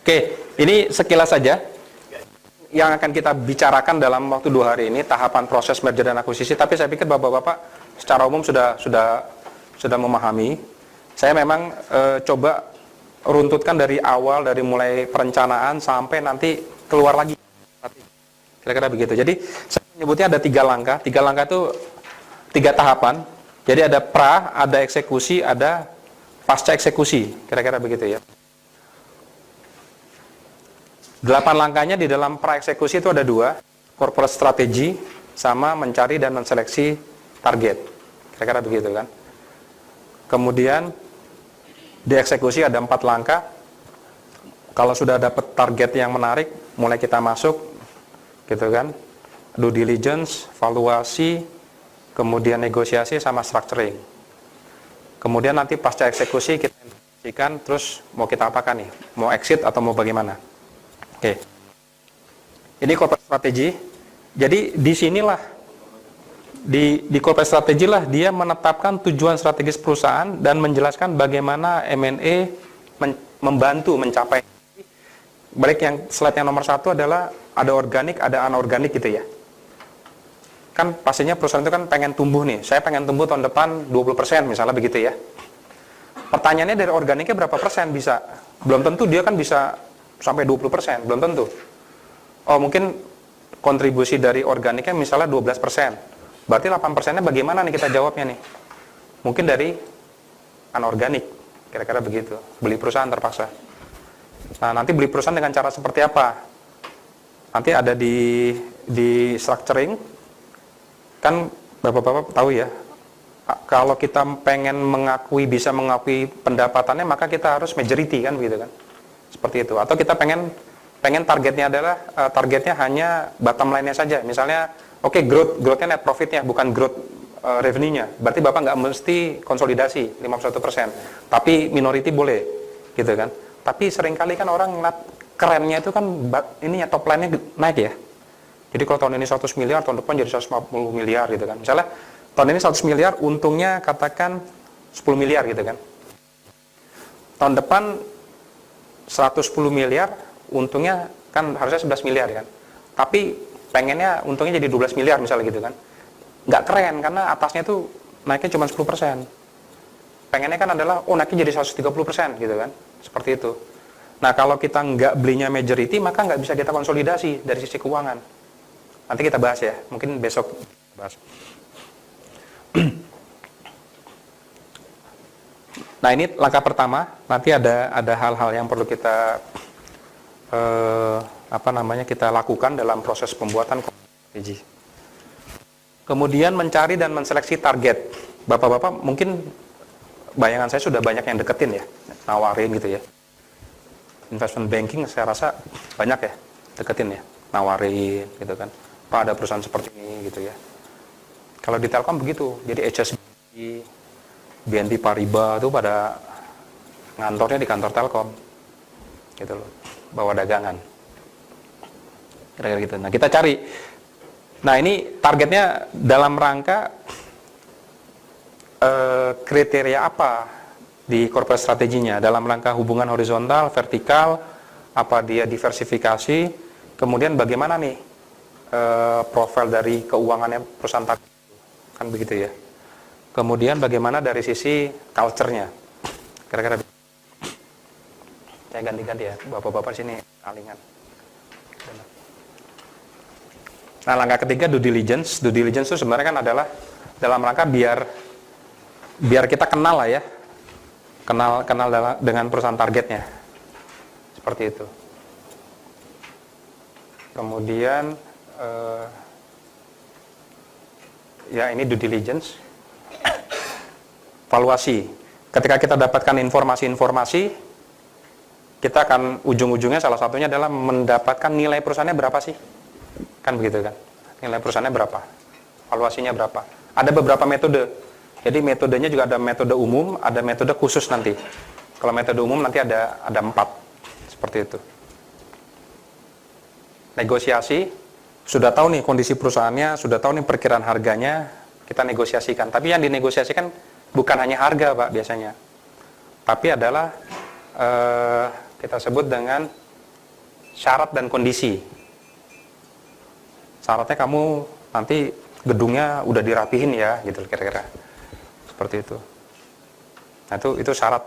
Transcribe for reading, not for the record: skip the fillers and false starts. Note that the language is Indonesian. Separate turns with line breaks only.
Oke, ini sekilas saja yang akan kita bicarakan dalam waktu 2 hari ini, tahapan proses merger dan akuisisi. Tapi saya pikir bapak-bapak secara umum sudah memahami. Saya memang coba runtutkan dari awal, dari mulai perencanaan sampai nanti keluar lagi. Kira-kira begitu. Jadi saya menyebutnya ada 3 langkah. 3 langkah itu 3 tahapan. Jadi ada pra, ada eksekusi, ada pasca eksekusi. Kira-kira begitu ya. 8 langkahnya di dalam pra eksekusi itu ada 2, corporate strategy sama mencari dan menseleksi target. Kira-kira begitu kan. Kemudian di eksekusi ada 4 langkah. Kalau sudah dapat target yang menarik, mulai kita masuk gitu kan. Due diligence, valuasi, kemudian negosiasi sama structuring. Kemudian nanti pasca eksekusi kita informasikan terus mau kita apakan nih? Mau exit atau mau bagaimana? Oke. Ini corporate strategy. Jadi disinilah di corporate strategy lah dia menetapkan tujuan strategis perusahaan dan menjelaskan bagaimana M&A membantu mencapai. Balik yang slide yang nomor 1 adalah ada organik, ada anorganik gitu ya. Kan pastinya perusahaan itu kan pengen tumbuh nih. Saya pengen tumbuh tahun depan 20% misalnya begitu ya. Pertanyaannya dari organiknya berapa persen bisa? Belum tentu dia kan bisa sampai 20%, belum tentu. Oh, mungkin kontribusi dari organiknya misalnya 12%. Berarti 8%-nya bagaimana nih kita jawabnya nih? Mungkin dari anorganik, kira-kira begitu. Beli perusahaan terpaksa. Nah, nanti beli perusahaan dengan cara seperti apa? Nanti ada di structuring, kan bapak-bapak tahu ya, kalau kita pengen bisa mengakui pendapatannya, maka kita harus majority kan begitu kan? Seperti itu. Atau kita pengen targetnya adalah targetnya hanya bottom line-nya saja. Misalnya, oke, growth-nya net profit-nya, bukan growth revenue-nya. Berarti Bapak nggak mesti konsolidasi 51%. Tapi minority boleh, gitu kan. Tapi seringkali kan orang ngeliat kerennya itu kan ininya top line-nya naik ya. Jadi kalau tahun ini 100 miliar, tahun depan jadi 150 miliar gitu kan. Misalnya tahun ini 100 miliar, untungnya katakan 10 miliar gitu kan. Tahun depan 110 miliar, untungnya kan harusnya 11 miliar kan. Tapi pengennya untungnya jadi 12 miliar misalnya gitu kan. Nggak keren karena atasnya tuh naiknya cuma 10%. Pengennya kan adalah naiknya jadi 130% gitu kan. Seperti itu. Nah, kalau kita nggak belinya majority, maka nggak bisa kita konsolidasi dari sisi keuangan. Nanti kita bahas ya, mungkin besok bahas. Nah, ini langkah pertama. Nanti ada hal-hal yang perlu kita kita lakukan dalam proses pembuatan strategi. Kemudian mencari dan menseleksi target. Bapak-bapak mungkin bayangan saya sudah banyak yang deketin ya, nawarin gitu ya. Investment banking saya rasa banyak ya deketin ya, nawarin gitu kan. Pak, ada perusahaan seperti ini gitu ya. Kalau di Telkom begitu, jadi HSBC, BNP Paribas itu pada ngantornya di kantor Telkom, gitu loh, bawa dagangan, kira-kira gitu. Nah, kita cari. Nah, ini targetnya dalam rangka kriteria apa di corporate strateginya, dalam rangka hubungan horizontal, vertikal, apa dia diversifikasi, kemudian bagaimana nih profil dari keuangannya perusahaan target, kan begitu ya. Kemudian bagaimana dari sisi culture-nya, kira-kira. Saya ganti-ganti ya, bapak-bapak sini alingan. Nah, langkah ketiga due diligence. Due diligence itu sebenarnya kan adalah dalam rangka biar kita kenal lah ya, kenal dengan perusahaan targetnya, seperti itu. Kemudian ya ini due diligence. Valuasi. Ketika kita dapatkan informasi-informasi, kita akan ujung-ujungnya salah satunya adalah mendapatkan nilai perusahaannya berapa sih? Kan begitu kan? Nilai perusahaannya berapa? Valuasinya berapa? Ada beberapa metode. Jadi metodenya juga ada metode umum, ada metode khusus nanti. Kalau metode umum nanti ada 4. Seperti itu. Negosiasi, sudah tahu nih kondisi perusahaannya, sudah tahu nih perkiraan harganya, kita negosiasikan. Tapi yang dinegosiasikan bukan hanya harga, Pak, biasanya. Tapi adalah kita sebut dengan syarat dan kondisi. Syaratnya kamu nanti gedungnya udah dirapihin ya, gitu kira-kira. Seperti itu. Nah, itu syarat.